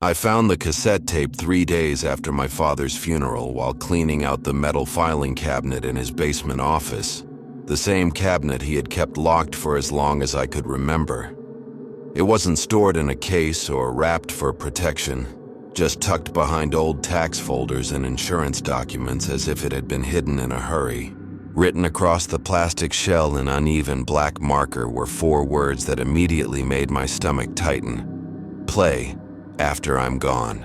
I found the cassette tape 3 days after my father's funeral while cleaning out the metal filing cabinet in his basement office, the same cabinet he had kept locked for as long as I could remember. It wasn't stored in a case or wrapped for protection, just tucked behind old tax folders and insurance documents as if it had been hidden in a hurry. Written across the plastic shell in uneven black marker were 4 words that immediately made my stomach tighten. Play after I'm gone.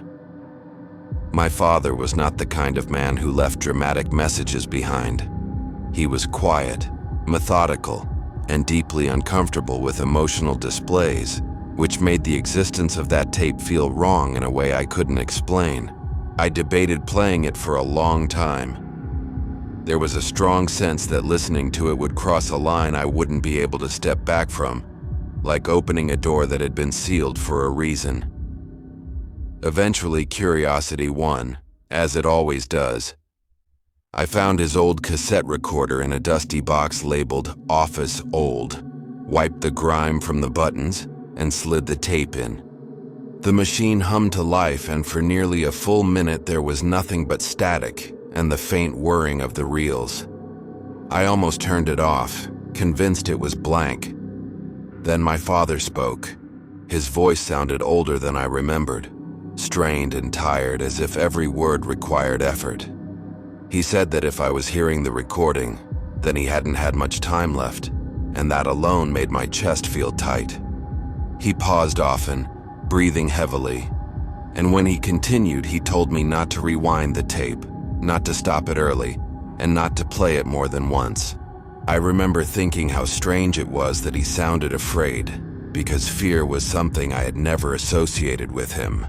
My father was not the kind of man who left dramatic messages behind. He was quiet, methodical, and deeply uncomfortable with emotional displays, which made the existence of that tape feel wrong in a way I couldn't explain. I debated playing it for a long time. There was a strong sense that listening to it would cross a line I wouldn't be able to step back from, like opening a door that had been sealed for a reason. Eventually, curiosity won, as it always does. I found his old cassette recorder in a dusty box labeled "Office Old," wiped the grime from the buttons, and slid the tape in. The machine hummed to life, and for nearly a full minute there was nothing but static and the faint whirring of the reels. I almost turned it off, convinced it was blank. Then my father spoke. His voice sounded older than I remembered, strained and tired, as if every word required effort. He said that if I was hearing the recording, then he hadn't had much time left, and that alone made my chest feel tight. He paused often, breathing heavily, and when he continued, he told me not to rewind the tape, not to stop it early, and not to play it more than once. I remember thinking how strange it was that he sounded afraid, because fear was something I had never associated with him.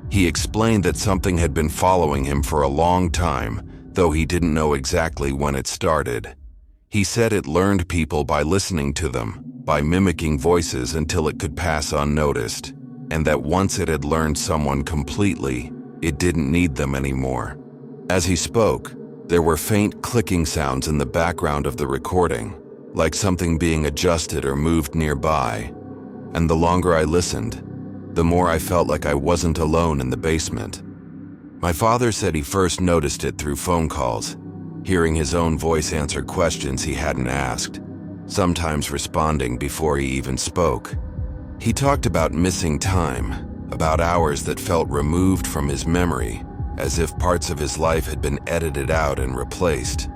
He explained that something had been following him for a long time, though he didn't know exactly when it started. He said it learned people by listening to them, by mimicking voices until it could pass unnoticed, and that once it had learned someone completely, it didn't need them anymore. As he spoke, there were faint clicking sounds in the background of the recording, like something being adjusted or moved nearby, and the longer I listened, the more I felt like I wasn't alone in the basement. My father said he first noticed it through phone calls, hearing his own voice answer questions he hadn't asked, sometimes responding before he even spoke. He talked about missing time, about hours that felt removed from his memory, as if parts of his life had been edited out and replaced.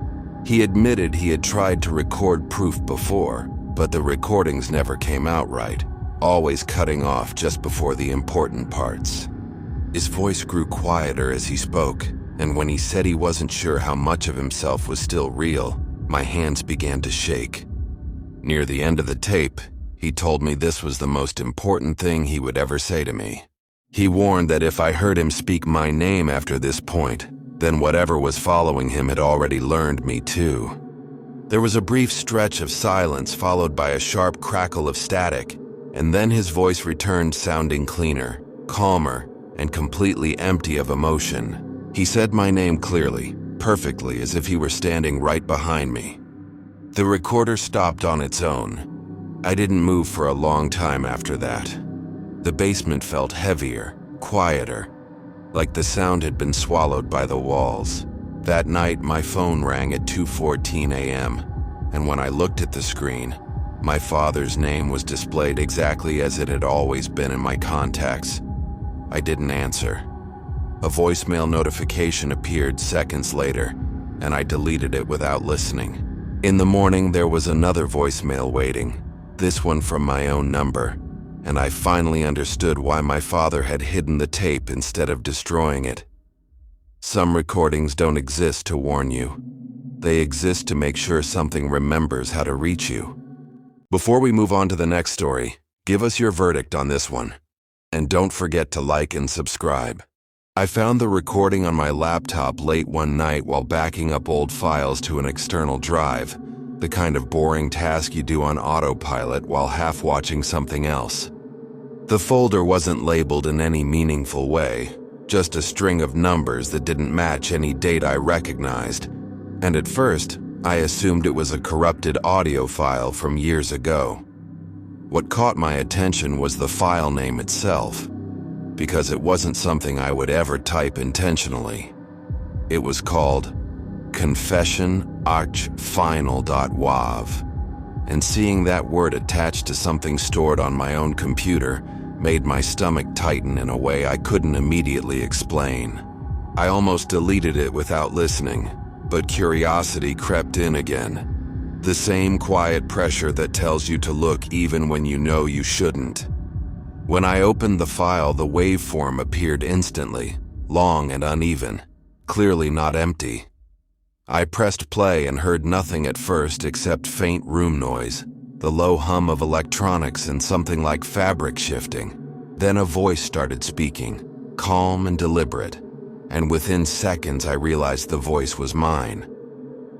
He admitted he had tried to record proof before, but the recordings never came out right, always cutting off just before the important parts. His voice grew quieter as he spoke, and when he said he wasn't sure how much of himself was still real, my hands began to shake. Near the end of the tape, he told me this was the most important thing he would ever say to me. He warned that if I heard him speak my name after this point, then whatever was following him had already learned me too. There was a brief stretch of silence followed by a sharp crackle of static, and then his voice returned sounding cleaner, calmer, and completely empty of emotion. He said my name clearly, perfectly, as if he were standing right behind me. The recorder stopped on its own. I didn't move for a long time after that. The basement felt heavier, quieter, like the sound had been swallowed by the walls. That night, my phone rang at 2:14 a.m., and when I looked at the screen, my father's name was displayed exactly as it had always been in my contacts. I didn't answer. A voicemail notification appeared seconds later, and I deleted it without listening. In the morning, there was another voicemail waiting, this one from my own number, and I finally understood why my father had hidden the tape instead of destroying it. Some recordings don't exist to warn you. They exist to make sure something remembers how to reach you. Before we move on to the next story, give us your verdict on this one. And don't forget to like and subscribe. I found the recording on my laptop late one night while backing up old files to an external drive, the kind of boring task you do on autopilot while half watching something else. The folder wasn't labeled in any meaningful way, just a string of numbers that didn't match any date I recognized, and at first, I assumed it was a corrupted audio file from years ago. What caught my attention was the file name itself. because it wasn't something I would ever type intentionally. It was called confession.archfinal.wav, and seeing that word attached to something stored on my own computer made my stomach tighten in a way I couldn't immediately explain. I almost deleted it without listening, but curiosity crept in again. The same quiet pressure that tells you to look even when you know you shouldn't. When I opened the file, the waveform appeared instantly, long and uneven, clearly not empty. I pressed play and heard nothing at first except faint room noise, the low hum of electronics and something like fabric shifting. Then a voice started speaking, calm and deliberate, and within seconds I realized the voice was mine.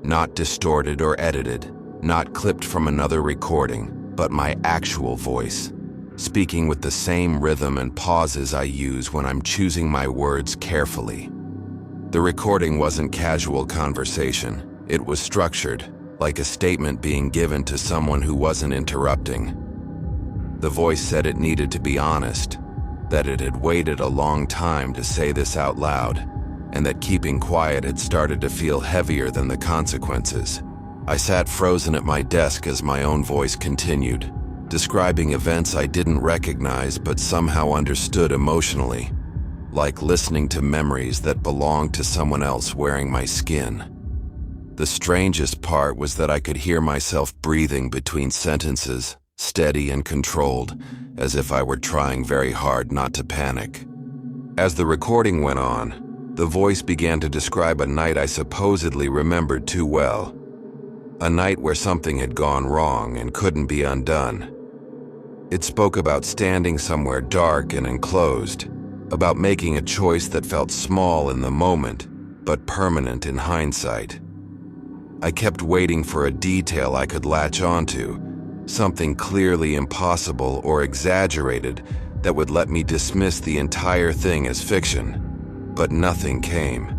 Not distorted or edited, not clipped from another recording, but my actual voice, speaking with the same rhythm and pauses I use when I'm choosing my words carefully. The recording wasn't casual conversation. It was structured, like a statement being given to someone who wasn't interrupting. The voice said it needed to be honest, that it had waited a long time to say this out loud, and that keeping quiet had started to feel heavier than the consequences. I sat frozen at my desk as my own voice continued, describing events I didn't recognize but somehow understood emotionally, like listening to memories that belonged to someone else wearing my skin. The strangest part was that I could hear myself breathing between sentences, steady and controlled, as if I were trying very hard not to panic. As the recording went on, the voice began to describe a night I supposedly remembered too well. A night where something had gone wrong and couldn't be undone. It spoke about standing somewhere dark and enclosed, about making a choice that felt small in the moment, but permanent in hindsight. I kept waiting for a detail I could latch onto, something clearly impossible or exaggerated that would let me dismiss the entire thing as fiction, but nothing came.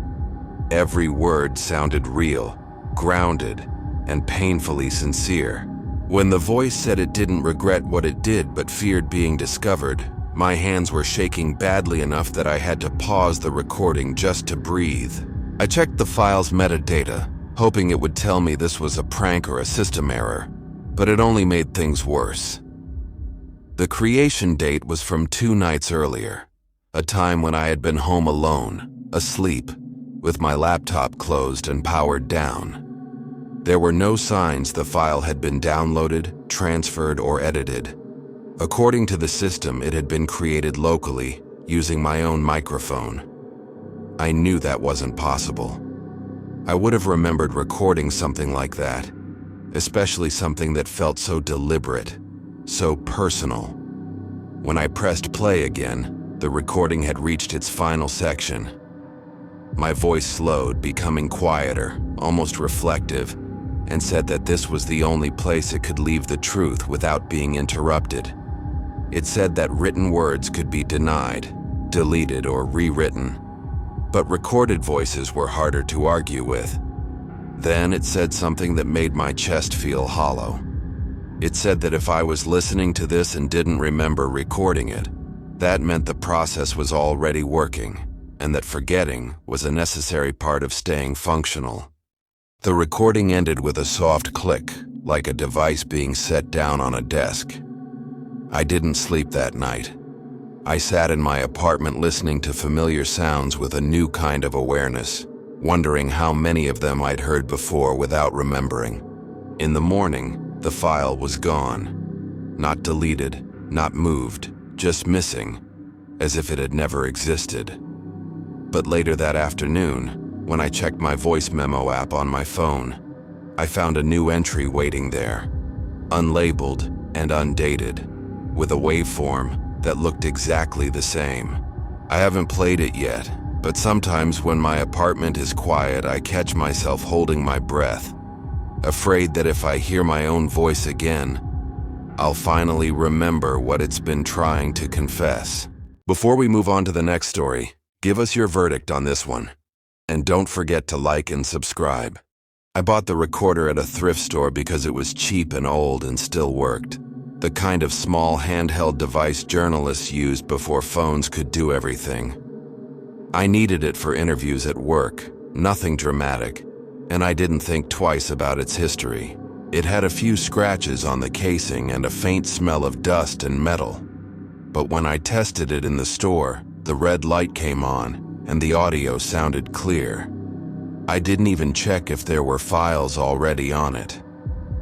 Every word sounded real, grounded, and painfully sincere. When the voice said it didn't regret what it did but feared being discovered, my hands were shaking badly enough that I had to pause the recording just to breathe. I checked the file's metadata, hoping it would tell me this was a prank or a system error, but it only made things worse. The creation date was from 2 nights earlier, a time when I had been home alone, asleep, with my laptop closed and powered down. There were no signs the file had been downloaded, transferred, or edited. According to the system, it had been created locally, using my own microphone. I knew that wasn't possible. I would have remembered recording something like that, especially something that felt so deliberate, so personal. When I pressed play again, the recording had reached its final section. My voice slowed, becoming quieter, almost reflective, and said that this was the only place it could leave the truth without being interrupted. It said that written words could be denied, deleted, or rewritten, but recorded voices were harder to argue with. Then it said something that made my chest feel hollow. It said that if I was listening to this and didn't remember recording it, that meant the process was already working, and that forgetting was a necessary part of staying functional. The recording ended with a soft click, like a device being set down on a desk. I didn't sleep that night. I sat in my apartment listening to familiar sounds with a new kind of awareness, wondering how many of them I'd heard before without remembering. In the morning, the file was gone. Not deleted, not moved, just missing, as if it had never existed. But later that afternoon, when I checked my voice memo app on my phone, I found a new entry waiting there, unlabeled and undated, with a waveform that looked exactly the same. I haven't played it yet, but sometimes when my apartment is quiet, I catch myself holding my breath, afraid that if I hear my own voice again, I'll finally remember what it's been trying to confess. Before we move on to the next story, give us your verdict on this one. And don't forget to like and subscribe. I bought the recorder at a thrift store because it was cheap and old and still worked. The kind of small handheld device journalists used before phones could do everything. I needed it for interviews at work, nothing dramatic, and I didn't think twice about its history. It had a few scratches on the casing and a faint smell of dust and metal. But when I tested it in the store, the red light came on, and the audio sounded clear. I didn't even check if there were files already on it.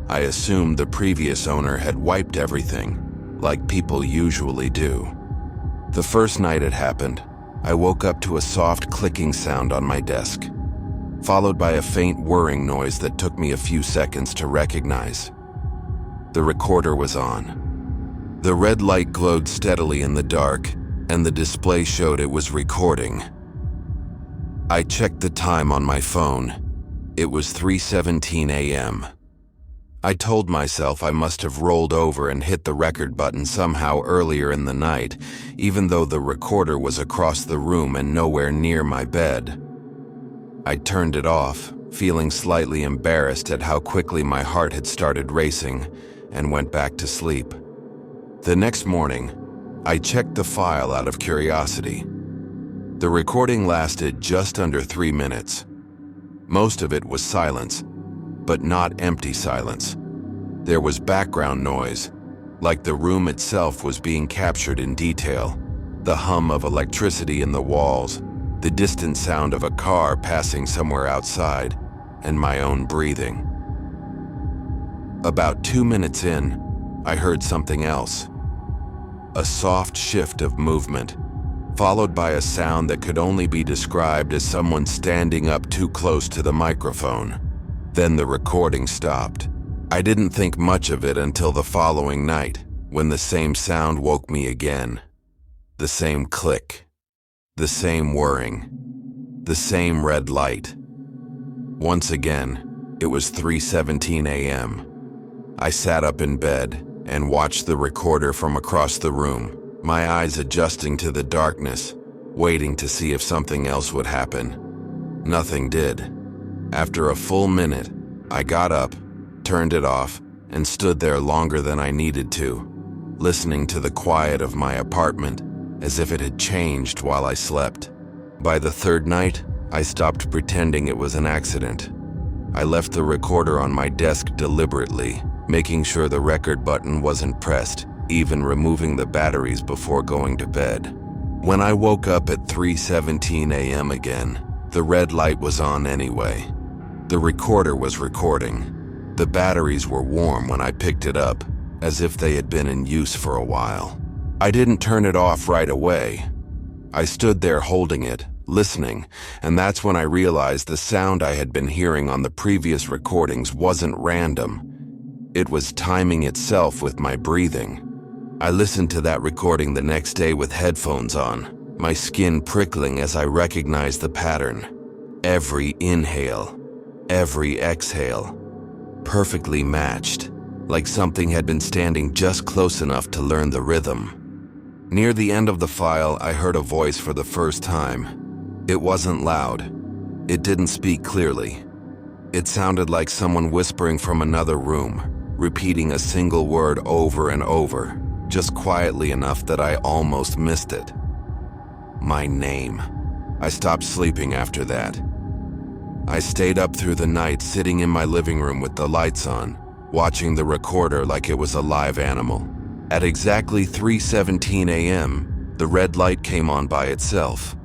I assumed the previous owner had wiped everything, like people usually do. The first night it happened, I woke up to a soft clicking sound on my desk, followed by a faint whirring noise that took me a few seconds to recognize. The recorder was on. The red light glowed steadily in the dark, and the display showed it was recording. I checked the time on my phone. It was 3:17 a.m. I told myself I must have rolled over and hit the record button somehow earlier in the night, even though the recorder was across the room and nowhere near my bed. I turned it off, feeling slightly embarrassed at how quickly my heart had started racing, and went back to sleep. The next morning, I checked the file out of curiosity. The recording lasted just under 3 minutes. Most of it was silence, but not empty silence. There was background noise, like the room itself was being captured in detail. The hum of electricity in the walls, the distant sound of a car passing somewhere outside, and my own breathing. About 2 minutes in, I heard something else. A soft shift of movement, followed by a sound that could only be described as someone standing up too close to the microphone. Then the recording stopped. I didn't think much of it until the following night, when the same sound woke me again. The same click, the same whirring, the same red light. Once again, it was 3:17 a.m. I sat up in bed and watched the recorder from across the room, my eyes adjusting to the darkness, waiting to see if something else would happen. Nothing did. After a full minute, I got up, turned it off, and stood there longer than I needed to, listening to the quiet of my apartment as if it had changed while I slept. By the third night, I stopped pretending it was an accident. I left the recorder on my desk deliberately, making sure the record button wasn't pressed, even removing the batteries before going to bed. When I woke up at 3:17 a.m. again, the red light was on anyway. The recorder was recording. The batteries were warm when I picked it up, as if they had been in use for a while. I didn't turn it off right away. I stood there holding it, listening, and that's when I realized the sound I had been hearing on the previous recordings wasn't random. It was timing itself with my breathing. I listened to that recording the next day with headphones on, my skin prickling as I recognized the pattern. Every inhale, every exhale, perfectly matched, like something had been standing just close enough to learn the rhythm. Near the end of the file, I heard a voice for the first time. It wasn't loud. It didn't speak clearly. It sounded like someone whispering from another room, repeating a single word over and over, just quietly enough that I almost missed it. My name. I stopped sleeping after that. I stayed up through the night sitting in my living room with the lights on, watching the recorder like it was a live animal. At exactly 3:17 a.m., the red light came on by itself.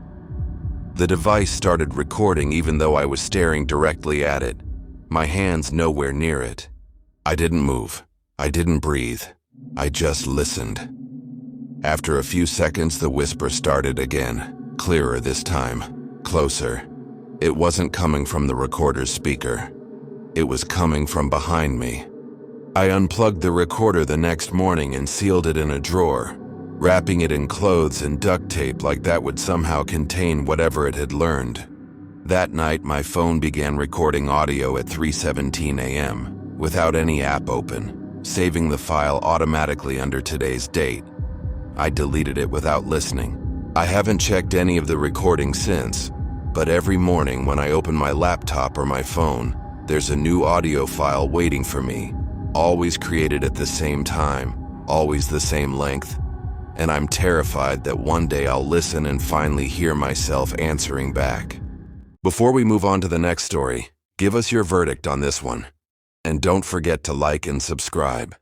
The device started recording even though I was staring directly at it, my hands nowhere near it. I didn't move. I didn't breathe. I just listened. After a few seconds, the whisper started again, clearer this time, closer. It wasn't coming from the recorder's speaker. It was coming from behind me. I unplugged the recorder the next morning and sealed it in a drawer, wrapping it in clothes and duct tape like that would somehow contain whatever it had learned. That night, my phone began recording audio at 3:17 a.m. without any app open, saving the file automatically under today's date. I deleted it without listening. I haven't checked any of the recordings since, but every morning when I open my laptop or my phone, there's a new audio file waiting for me, always created at the same time, always the same length, and I'm terrified that one day I'll listen and finally hear myself answering back. Before we move on to the next story, give us your verdict on this one. And don't forget to like and subscribe.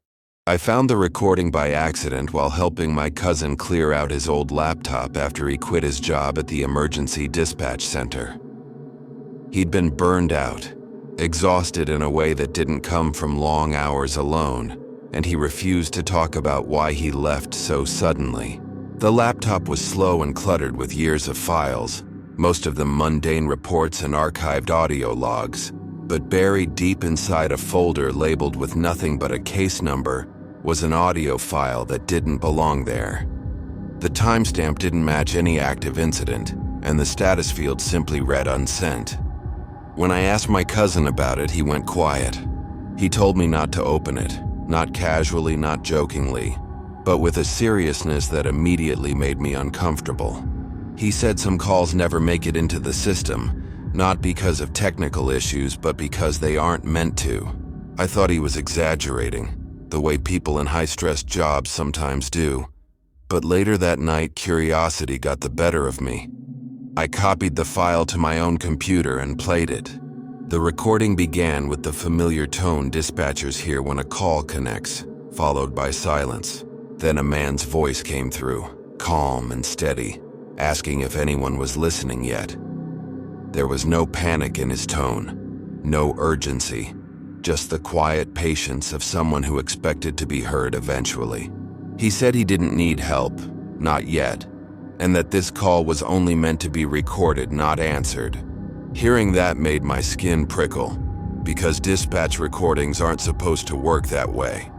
I found the recording by accident while helping my cousin clear out his old laptop after he quit his job at the emergency dispatch center. He'd been burned out, exhausted in a way that didn't come from long hours alone, and he refused to talk about why he left so suddenly. The laptop was slow and cluttered with years of files, most of them mundane reports and archived audio logs. But buried deep inside a folder labeled with nothing but a case number was an audio file that didn't belong there. The timestamp didn't match any active incident, and the status field simply read unsent. When I asked my cousin about it, he went quiet. He told me not to open it, not casually, not jokingly, but with a seriousness that immediately made me uncomfortable. He said some calls never make it into the system, not because of technical issues, but because they aren't meant to. I thought he was exaggerating, the way people in high-stress jobs sometimes do. But later that night, curiosity got the better of me. I copied the file to my own computer and played it. The recording began with the familiar tone dispatchers hear when a call connects, followed by silence. Then a man's voice came through, calm and steady, asking if anyone was listening yet. There was no panic in his tone, no urgency, just the quiet patience of someone who expected to be heard eventually. He said he didn't need help, not yet, and that this call was only meant to be recorded, not answered. Hearing that made my skin prickle, because dispatch recordings aren't supposed to work that way.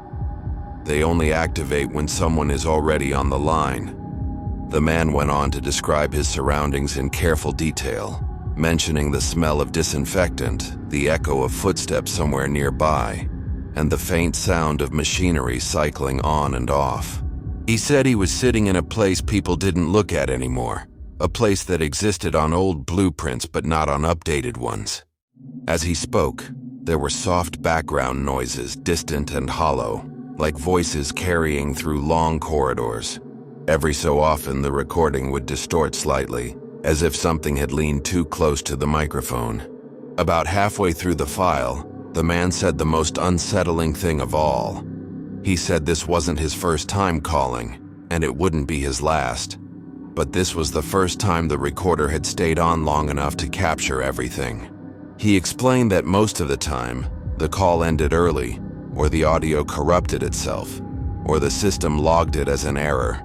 They only activate when someone is already on the line. The man went on to describe his surroundings in careful detail, mentioning the smell of disinfectant, the echo of footsteps somewhere nearby, and the faint sound of machinery cycling on and off. He said he was sitting in a place people didn't look at anymore, a place that existed on old blueprints but not on updated ones. As he spoke, there were soft background noises, distant and hollow, like voices carrying through long corridors. Every so often, the recording would distort slightly, as if something had leaned too close to the microphone. About halfway through the file, the man said the most unsettling thing of all. He said this wasn't his first time calling, and it wouldn't be his last, but this was the first time the recorder had stayed on long enough to capture everything. He explained that most of the time, the call ended early, or the audio corrupted itself, or the system logged it as an error.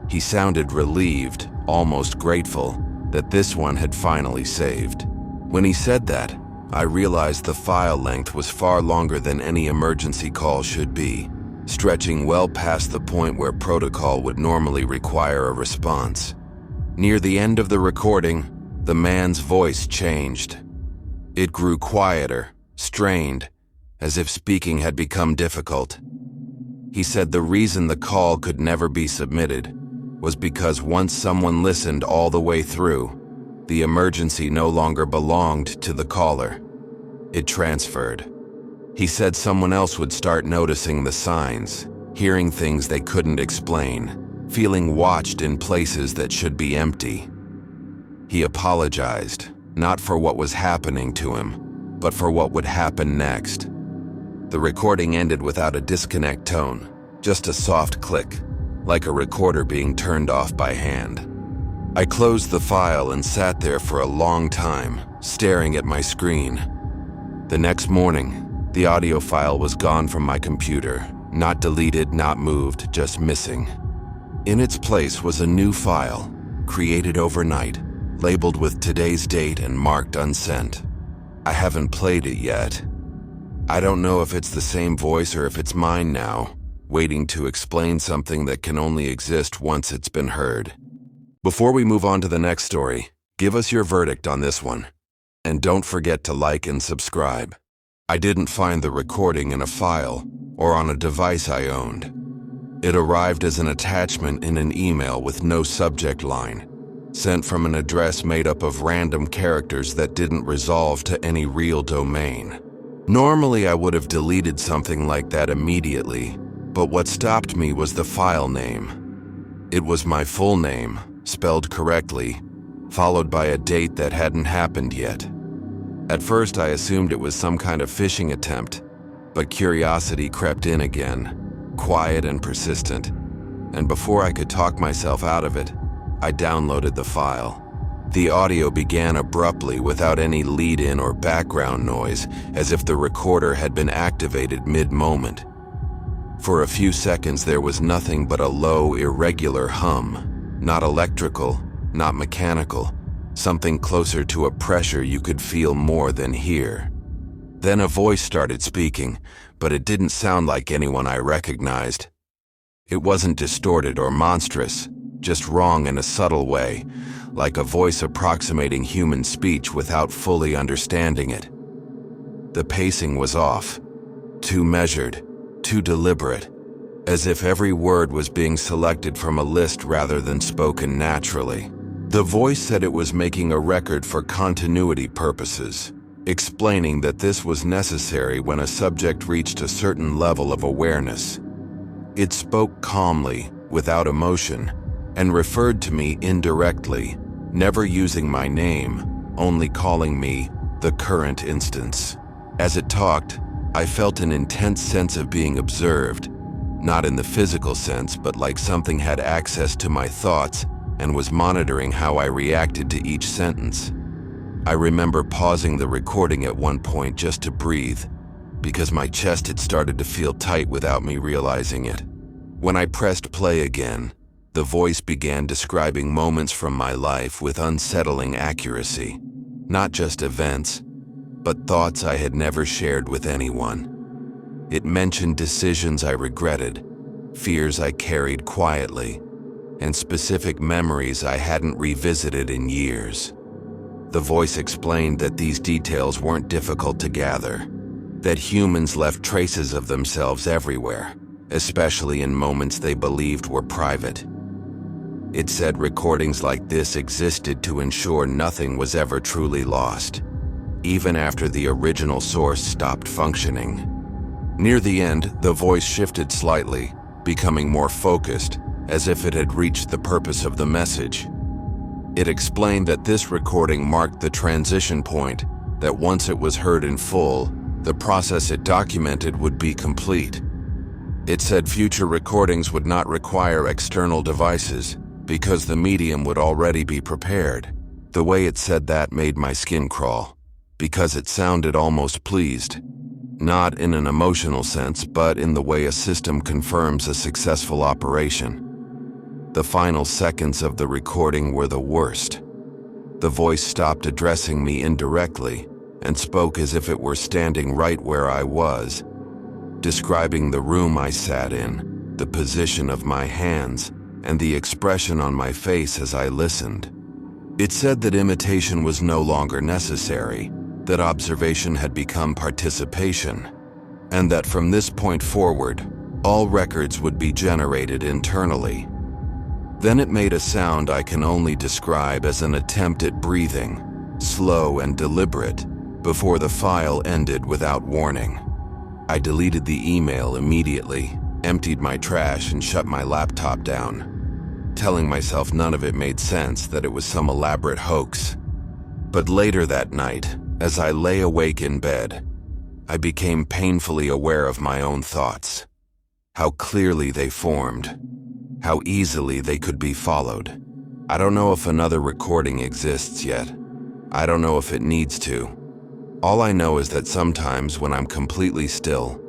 He sounded relieved, almost grateful, that this one had finally saved. When he said that, I realized the file length was far longer than any emergency call should be, stretching well past the point where protocol would normally require a response. Near the end of the recording, the man's voice changed. It grew quieter, strained, as if speaking had become difficult. He said the reason the call could never be submitted was because once someone listened all the way through, the emergency no longer belonged to the caller. It transferred. He said someone else would start noticing the signs, hearing things they couldn't explain, feeling watched in places that should be empty. He apologized, not for what was happening to him, but for what would happen next. The recording ended without a disconnect tone, just a soft click, like a recorder being turned off by hand. I closed the file and sat there for a long time, staring at my screen. The next morning, the audio file was gone from my computer, not deleted, not moved, just missing. In its place was a new file, created overnight, labeled with today's date and marked unsent. I haven't played it yet. I don't know if it's the same voice or if it's mine now, waiting to explain something that can only exist once it's been heard. Before we move on to the next story, give us your verdict on this one. And don't forget to like and subscribe. I didn't find the recording in a file or on a device I owned. It arrived as an attachment in an email with no subject line, sent from an address made up of random characters that didn't resolve to any real domain. Normally, I would have deleted something like that immediately, But what stopped me was the file name. It was my full name, spelled correctly, followed by a date that hadn't happened yet. At first, I assumed it was some kind of phishing attempt, but curiosity crept in again, quiet and persistent, and before I could talk myself out of it, I downloaded the file. The audio began abruptly without any lead-in or background noise, as if the recorder had been activated mid-moment. For a few seconds there was nothing but a low, irregular hum, not electrical, not mechanical, something closer to a pressure you could feel more than hear. Then a voice started speaking, but it didn't sound like anyone I recognized. It wasn't distorted or monstrous, just wrong in a subtle way, like a voice approximating human speech without fully understanding it. The pacing was off, too measured, too deliberate, as if every word was being selected from a list rather than spoken naturally. The voice said it was making a record for continuity purposes, explaining that this was necessary when a subject reached a certain level of awareness. It spoke calmly, without emotion, and referred to me indirectly, never using my name, only calling me the current instance. As it talked, I felt an intense sense of being observed, not in the physical sense, but like something had access to my thoughts and was monitoring how I reacted to each sentence. I remember pausing the recording at one point just to breathe, because my chest had started to feel tight without me realizing it. When I pressed play again, the voice began describing moments from my life with unsettling accuracy, not just events, but thoughts I had never shared with anyone. It mentioned decisions I regretted, fears I carried quietly, and specific memories I hadn't revisited in years. The voice explained that these details weren't difficult to gather, that humans left traces of themselves everywhere, especially in moments they believed were private. It said recordings like this existed to ensure nothing was ever truly lost, even after the original source stopped functioning. Near the end, the voice shifted slightly, becoming more focused, as if it had reached the purpose of the message. It explained that this recording marked the transition point, that once it was heard in full, the process it documented would be complete. It said future recordings would not require external devices, because the medium would already be prepared. The way it said that made my skin crawl, because it sounded almost pleased. Not in an emotional sense, but in the way a system confirms a successful operation. The final seconds of the recording were the worst. The voice stopped addressing me indirectly and spoke as if it were standing right where I was, describing the room I sat in, the position of my hands, and the expression on my face as I listened. It said that imitation was no longer necessary, that observation had become participation, and that from this point forward, all records would be generated internally. Then it made a sound I can only describe as an attempt at breathing, slow and deliberate, before the file ended without warning. I deleted the email immediately, emptied my trash, and shut my laptop down, telling myself none of it made sense, that it was some elaborate hoax. But later that night, as I lay awake in bed, I became painfully aware of my own thoughts, how clearly they formed, how easily they could be followed. I don't know if another recording exists yet. I don't know if it needs to. All I know is that sometimes when I'm completely still,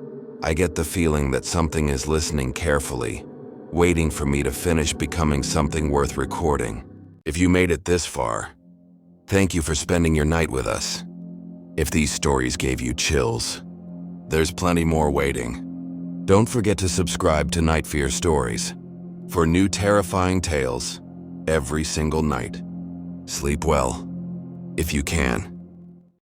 I get the feeling that something is listening carefully, waiting for me to finish becoming something worth recording. If you made it this far, thank you for spending your night with us. If these stories gave you chills, there's plenty more waiting. Don't forget to subscribe to Night Fear Stories for new terrifying tales every single night. Sleep well, if you can.